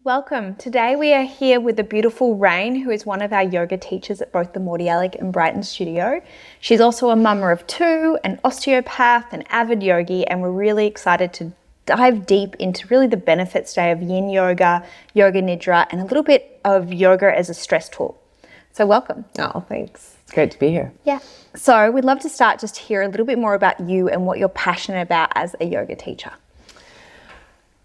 Welcome. Today we are here with the beautiful Rayne, who is one of our yoga teachers at both the Mordiallic and Brighton studio. She's also a mama of two, an osteopath, an avid yogi, and we're really excited to dive deep into really the benefits today of yin yoga, yoga nidra, and a little bit of yoga as a stress tool. So welcome. Oh, thanks. It's great to be here. Yeah. So we'd love to start just to hear a little bit more about you and what you're passionate about as a yoga teacher.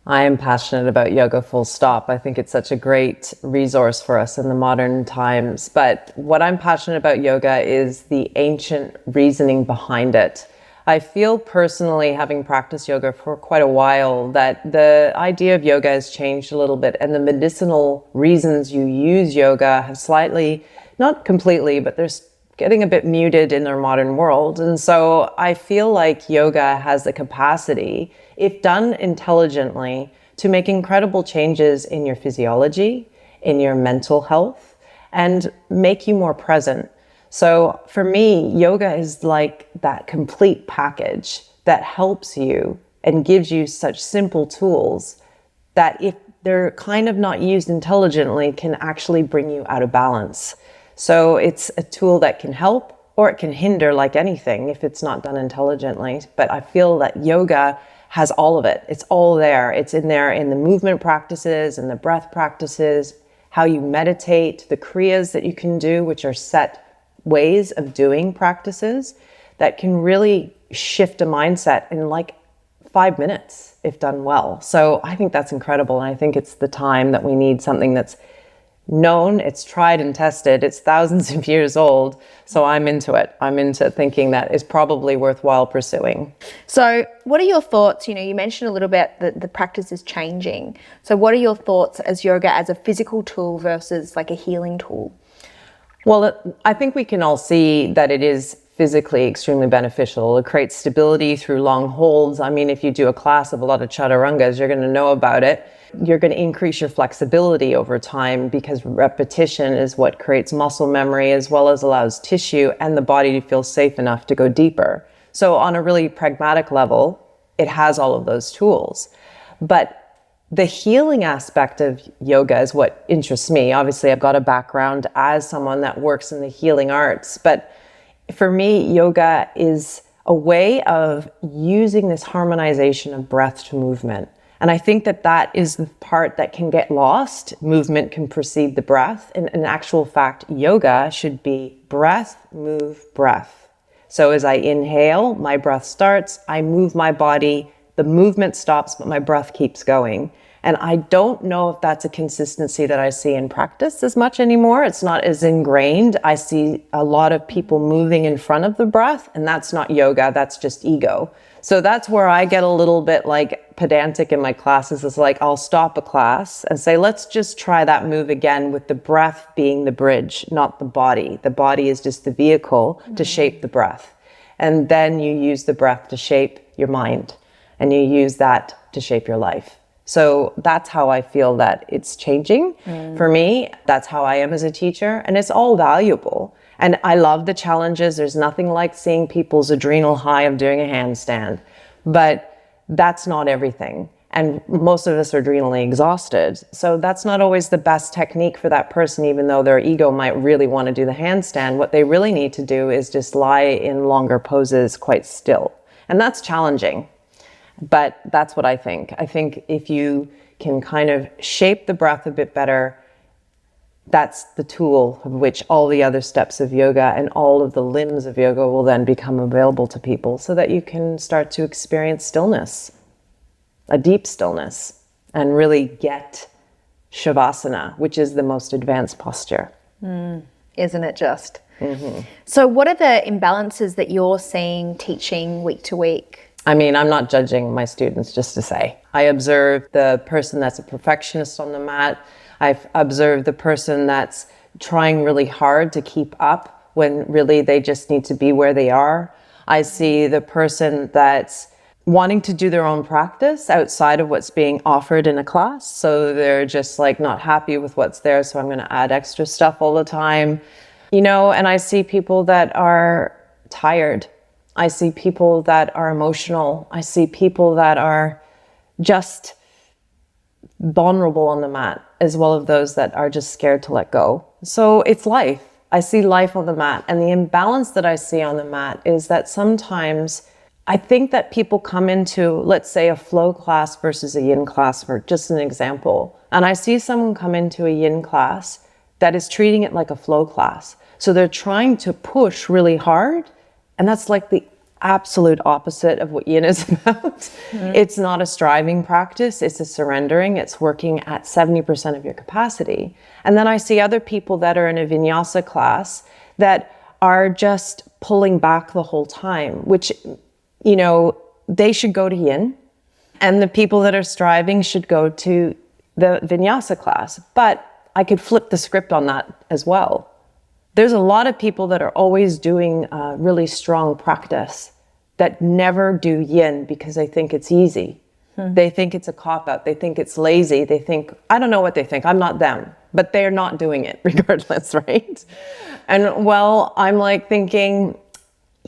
I am passionate about yoga, full stop. I think it's such a great resource for us in the modern times. But what I'm passionate about yoga is the ancient reasoning behind it. I feel personally, having practiced yoga for quite a while, that the idea of yoga has changed a little bit, and the medicinal reasons you use yoga have slightly, not completely, but there's getting a bit muted in our modern world. And so I feel like yoga has the capacity, if done intelligently, to make incredible changes in your physiology, in your mental health, and make you more present. So for me, yoga is like that complete package that helps you and gives you such simple tools that if they're kind of not used intelligently, can actually bring you out of balance. So it's a tool that can help or it can hinder, like anything, if it's not done intelligently. But I feel that yoga has all of it. It's all there. It's in there in the movement practices and the breath practices, how you meditate, the kriyas that you can do, which are set ways of doing practices that can really shift a mindset in like 5 minutes if done well. So I think that's incredible. And I think it's the time that we need something that's known, it's tried and tested, it's thousands of years old. So I'm into it. I'm into thinking that is probably worthwhile pursuing. So what are your thoughts? You mentioned a little bit that the practice is changing. So what are your thoughts as yoga as a physical tool versus like a healing tool? Well, I think we can all see that it is physically extremely beneficial. It creates stability through long holds. I mean, if you do a class of a lot of chaturangas, you're going to know about it. You're going to increase your flexibility over time because repetition is what creates muscle memory as well as allows tissue and the body to feel safe enough to go deeper. So on a really pragmatic level, it has all of those tools. But the healing aspect of yoga is what interests me. Obviously, I've got a background as someone that works in the healing arts, but for me, yoga is a way of using this harmonization of breath to movement. And I think that that is the part that can get lost. Movement can precede the breath. And in actual fact, yoga should be breath, move, breath. So as I inhale, my breath starts, I move my body, the movement stops, but my breath keeps going. And I don't know if that's a consistency that I see in practice as much anymore. It's not as ingrained. I see a lot of people moving in front of the breath, and that's not yoga, that's just ego. So that's where I get a little bit like pedantic in my classes. It's like I'll stop a class and say, let's just try that move again with the breath being the bridge, not the body. The body is just the vehicle to shape the breath. And then you use the breath to shape your mind, and you use that to shape your life. So that's how I feel that it's changing for me. That's how I am as a teacher, and it's all valuable. And I love the challenges. There's nothing like seeing people's adrenal high of doing a handstand, but that's not everything. And most of us are adrenally exhausted. So that's not always the best technique for that person, even though their ego might really want to do the handstand. What they really need to do is just lie in longer poses quite still. And that's challenging. But that's what I think. I think if you can kind of shape the breath a bit better, that's the tool of which all the other steps of yoga and all of the limbs of yoga will then become available to people so that you can start to experience stillness, a deep stillness, and really get Savasana, which is the most advanced posture. Isn't it just? Mm-hmm. So what are the imbalances that you're seeing teaching week to week? I mean, I'm not judging my students, just to say. I observe the person that's a perfectionist on the mat. I've observed the person that's trying really hard to keep up when really they just need to be where they are. I see the person that's wanting to do their own practice outside of what's being offered in a class. So they're just like not happy with what's there. So I'm going to add extra stuff all the time, and I see people that are tired. I see people that are emotional. I see people that are just vulnerable on the mat. as well as those that are just scared to let go. So it's life. I see life on the mat, and the imbalance that I see on the mat is that sometimes I think that people come into, let's say, a flow class versus a yin class, for just an example. And I see someone come into a yin class that is treating it like a flow class. So they're trying to push really hard, and that's like the absolute opposite of what yin is about. It's not a striving practice, it's a surrendering. It's working at 70% of your capacity. And then I see other people that are in a vinyasa class that are just pulling back the whole time, which, you know, they should go to yin, and the people that are striving should go to the vinyasa class. But I could flip the script on that as well. There's a lot of people that are always doing really strong practice that never do yin because they think it's easy. They think it's a cop-out. They think it's lazy. They think, I don't know what they think. I'm not them. But they're not doing it regardless, right? And well, I'm like thinking,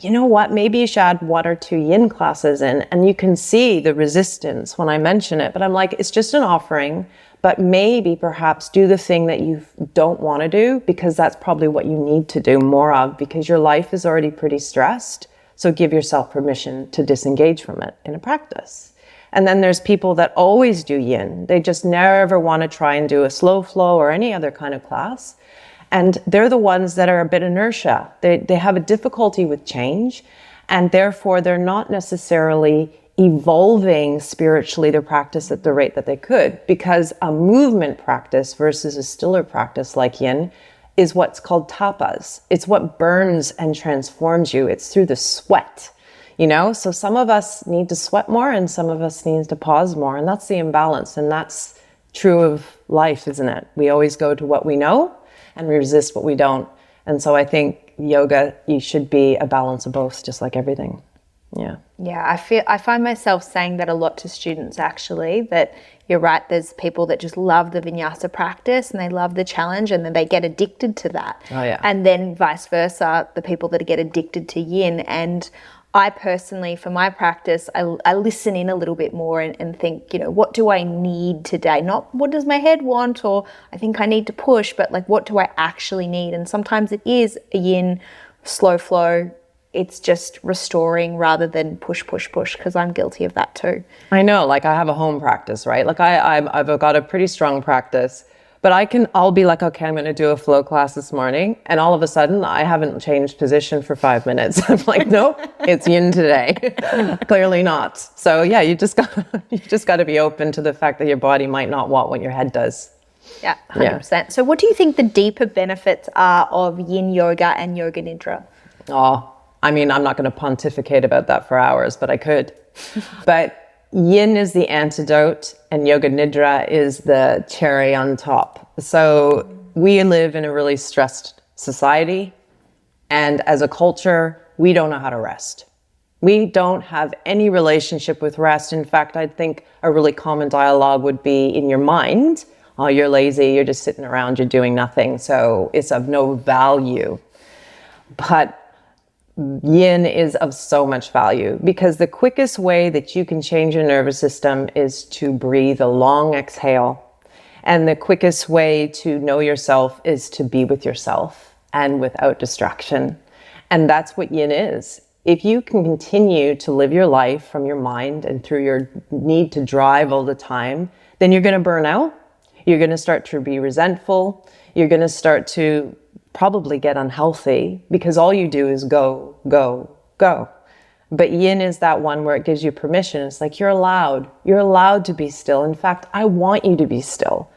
you know what? Maybe you should add 1 or 2 yin classes in, and you can see the resistance when I mention it. But I'm like, it's just an offering. But maybe perhaps do the thing that you don't want to do, because that's probably what you need to do more of, because your life is already pretty stressed. So give yourself permission to disengage from it in a practice. And then there's people that always do yin. They just never want to try and do a slow flow or any other kind of class. And they're the ones that are a bit inertia. They have a difficulty with change, and therefore they're not necessarily evolving spiritually their practice at the rate that they could, because a movement practice versus a stiller practice like yin is what's called tapas. It's what burns and transforms you. It's through the sweat, you know? So some of us need to sweat more and some of us need to pause more, and that's the imbalance. And that's true of life, isn't it? We always go to what we know and we resist what we don't. And so I think yoga, you should be a balance of both, just like everything. Yeah. Yeah, I find myself saying that a lot to students, actually, that you're right, there's people that just love the vinyasa practice and they love the challenge, and then they get addicted to that. Oh, yeah. And then vice versa, the people that get addicted to yin. And I personally, for my practice, I listen in a little bit more and think, you know, what do I need today? Not what does my head want, or I think I need to push, but like, what do I actually need? And sometimes it is a yin slow flow. It's just restoring rather than push, because I'm guilty of that too. I know, like I have a home practice, right? Like I've got a pretty strong practice, but I'll be like, okay, I'm going to do a flow class this morning. And all of a sudden I haven't changed position for 5 minutes. I'm like, nope, it's yin today. Clearly not. So yeah, you just got to be open to the fact that your body might not want what your head does. Yeah, 100%. Yeah. So what do you think the deeper benefits are of yin yoga and yoga nidra? Oh, I mean, I'm not going to pontificate about that for hours, but I could. But yin is the antidote and yoga nidra is the cherry on top. So we live in a really stressed society. And as a culture, we don't know how to rest. We don't have any relationship with rest. In fact, I think a really common dialogue would be in your mind, oh, you're lazy, you're just sitting around, you're doing nothing. So it's of no value. But yin is of so much value, because the quickest way that you can change your nervous system is to breathe a long exhale. And the quickest way to know yourself is to be with yourself and without distraction. And that's what yin is. If you can continue to live your life from your mind and through your need to drive all the time, then you're going to burn out. You're going to start to be resentful. You're going to start to probably get unhealthy, because all you do is go, go, go. But yin is that one where it gives you permission. It's like, you're allowed to be still. In fact, I want you to be still.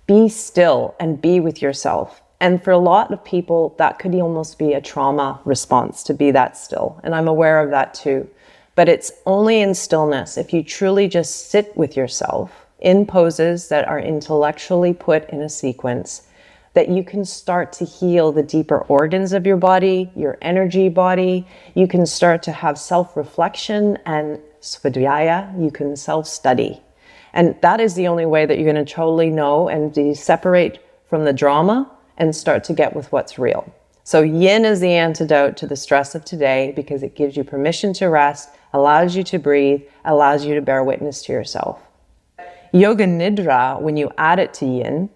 Be still and be with yourself. And for a lot of people, that could almost be a trauma response, to be that still. And I'm aware of that too. But it's only in stillness, if you truly just sit with yourself in poses that are intellectually put in a sequence, that you can start to heal the deeper organs of your body, your energy body. You can start to have self-reflection and svadhyaya. You can self-study. And that is the only way that you're going to totally know and separate from the drama and start to get with what's real. So yin is the antidote to the stress of today, because it gives you permission to rest, allows you to breathe, allows you to bear witness to yourself. Yoga nidra, when you add it to yin,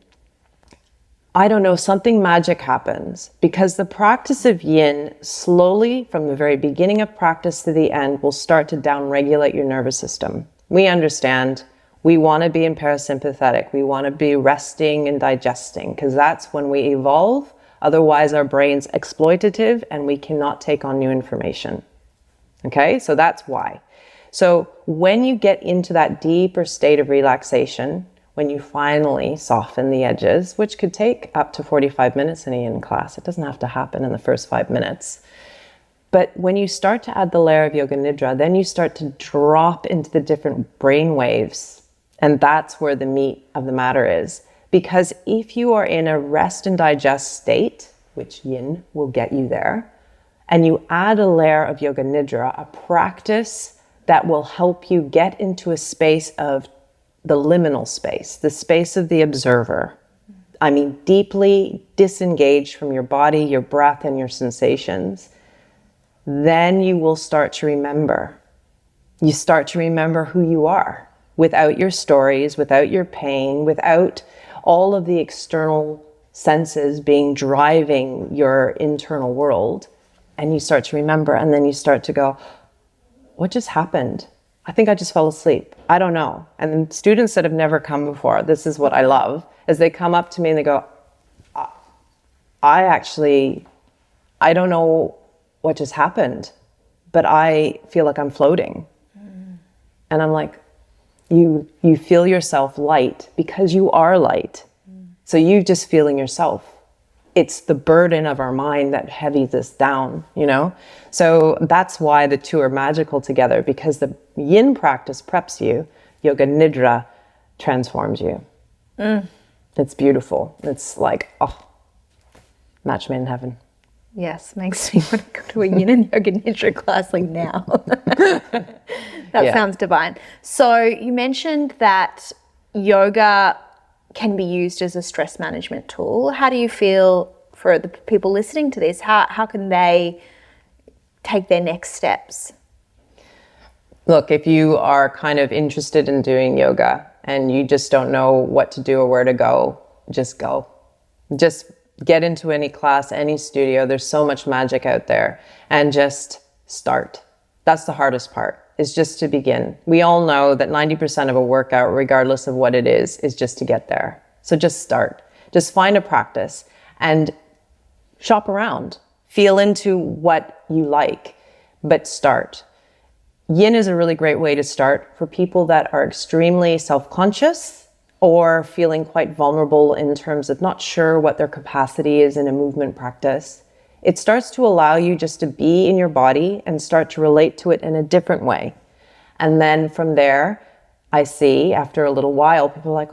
I don't know, something magic happens, because the practice of yin slowly, from the very beginning of practice to the end, will start to downregulate your nervous system. We understand we want to be in parasympathetic. We want to be resting and digesting, because that's when we evolve. Otherwise, our brain's exploitative and we cannot take on new information. Okay, so that's why. So when you get into that deeper state of relaxation, when you finally soften the edges, which could take up to 45 minutes in a yin class. It doesn't have to happen in the first 5 minutes. But when you start to add the layer of Yoga Nidra, then you start to drop into the different brain waves. And that's where the meat of the matter is. Because if you are in a rest and digest state, which yin will get you there, and you add a layer of Yoga Nidra, a practice that will help you get into a space of the liminal space, the space of the observer. I mean, deeply disengaged from your body, your breath, and your sensations. Then you will start to remember. You start to remember who you are without your stories, without your pain, without all of the external senses driving your internal world. And you start to remember, and then you start to go, what just happened? I think I just fell asleep. I don't know. And students that have never come before, this is what I love, is they come up to me and they go, I don't know what just happened, but I feel like I'm floating. And I'm like, you feel yourself light because you are light. So you just feeling yourself. It's the burden of our mind that heavies us down, you know? So that's why the two are magical together, because the yin practice preps you, Yoga Nidra transforms you. It's beautiful. It's like, match made in heaven. Yes, makes me want to go to a yin and yoga nidra class like now. That sounds divine. So you mentioned that yoga can be used as a stress management tool. How do you feel for the people listening to this? How can they take their next steps? Look, if you are kind of interested in doing yoga and you just don't know what to do or where to go, just go. Just get into any class, any studio. There's so much magic out there, and just start. That's the hardest part, is just to begin. We all know that 90% of a workout, regardless of what it is just to get there. So just start. Just find a practice and shop around. Feel into what you like, but start. Yin is a really great way to start for people that are extremely self-conscious or feeling quite vulnerable in terms of not sure what their capacity is in a movement practice. It starts to allow you just to be in your body and start to relate to it in a different way. And then from there, I see after a little while, people are like,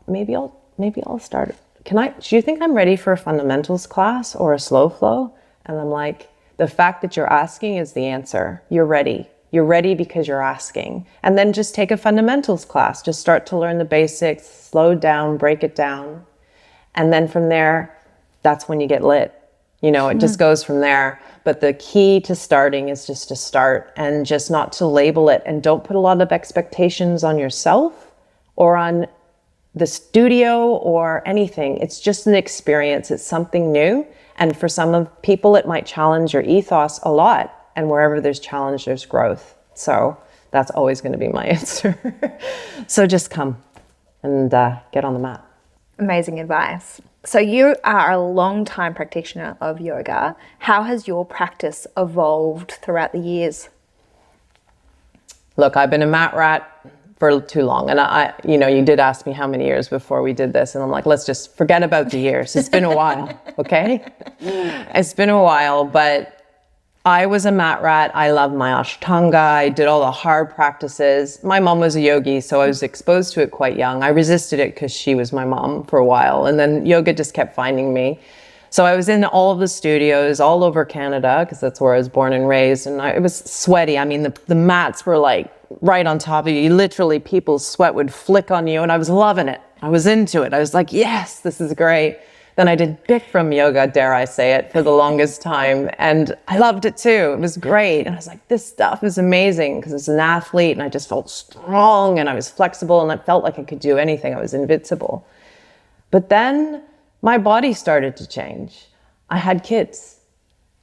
maybe I'll start. Do you think I'm ready for a fundamentals class or a slow flow? And I'm like, the fact that you're asking is the answer. You're ready. You're ready because you're asking. And then just take a fundamentals class. Just start to learn the basics, slow down, break it down. And then from there, that's when you get lit. You know, it just goes from there. But the key to starting is just to start and just not to label it. And don't put a lot of expectations on yourself or on the studio or anything. It's just an experience. It's something new. And for some people, it might challenge your ethos a lot. And wherever there's challenge, there's growth. So that's always going to be my answer. So just come and get on the mat. Amazing advice. So you are a long-time practitioner of yoga. How has your practice evolved throughout the years? Look, I've been a mat rat for too long. And you did ask me how many years before we did this. And I'm like, let's just forget about the years. It's been a while, okay? It's been a while, but I was a mat rat. I loved my Ashtanga. I did all the hard practices. My mom was a yogi, so I was exposed to it quite young. I resisted it because she was my mom for a while. And then yoga just kept finding me. So I was in all of the studios all over Canada, because that's where I was born and raised. And it was sweaty. I mean, the mats were like right on top of you. Literally, people's sweat would flick on you. And I was loving it. I was into it. I was like, yes, this is great. Then I did Bikram yoga, dare I say it, for the longest time. And I loved it too. It was great. And I was like, this stuff is amazing, because as an athlete, and I just felt strong and I was flexible and I felt like I could do anything. I was invincible. But then my body started to change. I had kids.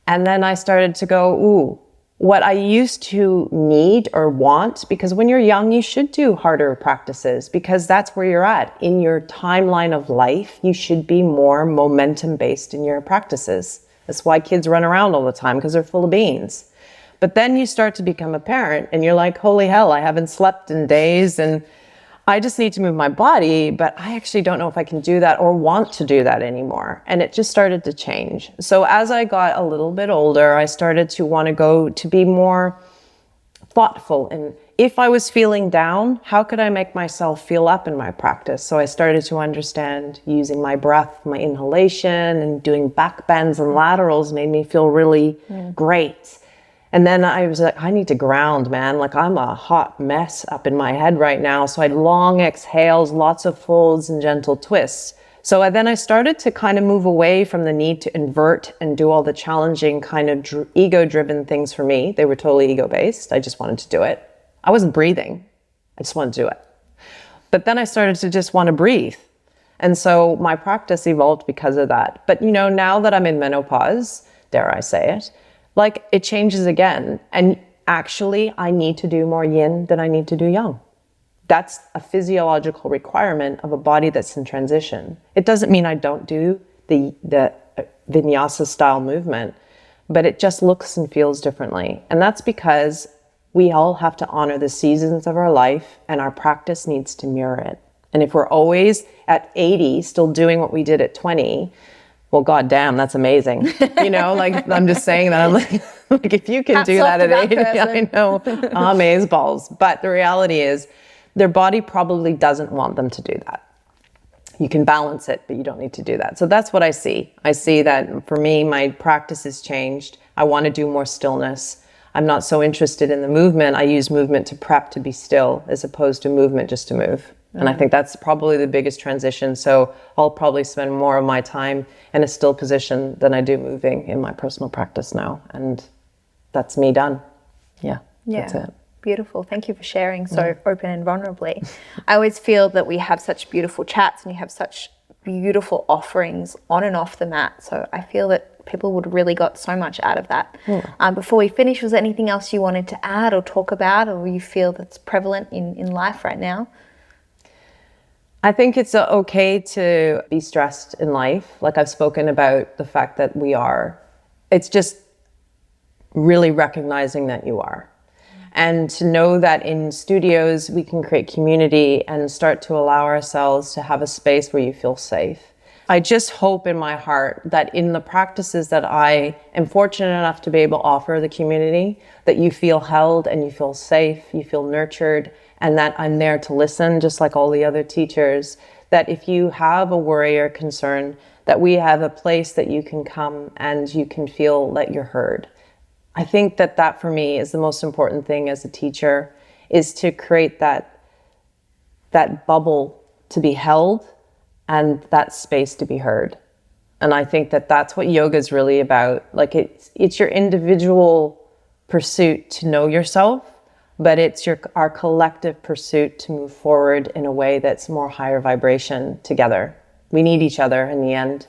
And then I started to go, ooh, what I used to need or want, because when you're young, you should do harder practices because that's where you're at. In your timeline of life, you should be more momentum based in your practices. That's why kids run around all the time, because they're full of beans. But then you start to become a parent and you're like, holy hell, I haven't slept in days and I just need to move my body, but I actually don't know if I can do that or want to do that anymore. And it just started to change. So as I got a little bit older, I started to want to go to be more thoughtful. And if I was feeling down, how could I make myself feel up in my practice? So I started to understand using my breath, my inhalation, and doing back bends and laterals made me feel really great. And then I was like, I need to ground, man. Like I'm a hot mess up in my head right now. So I had long exhales, lots of folds and gentle twists. So then I started to kind of move away from the need to invert and do all the challenging kind of ego-driven things for me. They were totally ego-based. I just wanted to do it. I wasn't breathing. I just wanted to do it. But then I started to just want to breathe. And so my practice evolved because of that. But you know, now that I'm in menopause, dare I say it, like it changes again. And actually I need to do more yin than I need to do yang. That's a physiological requirement of a body that's in transition. It doesn't mean I don't do the vinyasa style movement, but it just looks and feels differently. And that's because we all have to honor the seasons of our life and our practice needs to mirror it. And if we're always at 80 still doing what we did at 20, well, God damn, that's amazing. You know, like I'm just saying that. I'm like if you can Hats do off that to at 80, that I know, amaze balls. But the reality is their body probably doesn't want them to do that. You can balance it, but you don't need to do that. So that's what I see. I see that for me, my practice has changed. I want to do more stillness. I'm not so interested in the movement. I use movement to prep to be still as opposed to movement just to move. And I think that's probably the biggest transition. So I'll probably spend more of my time in a still position than I do moving in my personal practice now. And that's me done. Yeah. That's it. Beautiful. Thank you for sharing so open and vulnerably. I always feel that we have such beautiful chats and you have such beautiful offerings on and off the mat. So I feel that people would really got so much out of that. Before we finish, was there anything else you wanted to add or talk about or you feel that's prevalent in life right now? I think it's okay to be stressed in life. Like I've spoken about the fact that we are. It's just really recognizing that you are. And to know that in studios, we can create community and start to allow ourselves to have a space where you feel safe. I just hope in my heart that in the practices that I am fortunate enough to be able to offer the community, that you feel held and you feel safe, you feel nurtured, and that I'm there to listen, just like all the other teachers, that if you have a worry or concern, that we have a place that you can come and you can feel that you're heard. I think that for me is the most important thing as a teacher, is to create that bubble to be held and that space to be heard. And I think that that's what yoga is really about. Like it's your individual pursuit to know yourself, but it's our collective pursuit to move forward in a way that's more higher vibration together. We need each other in the end.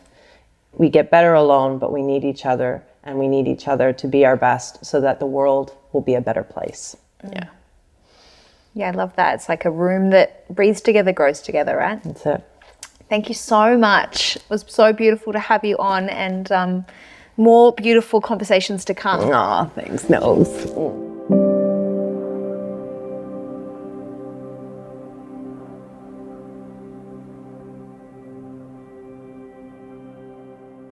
We get better alone, but we need each other, and we need each other to be our best so that the world will be a better place. Yeah. Yeah, I love that. It's like a room that breathes together, grows together, right? That's it. Thank you so much. It was so beautiful to have you on and more beautiful conversations to come. Aw, thanks, Nose.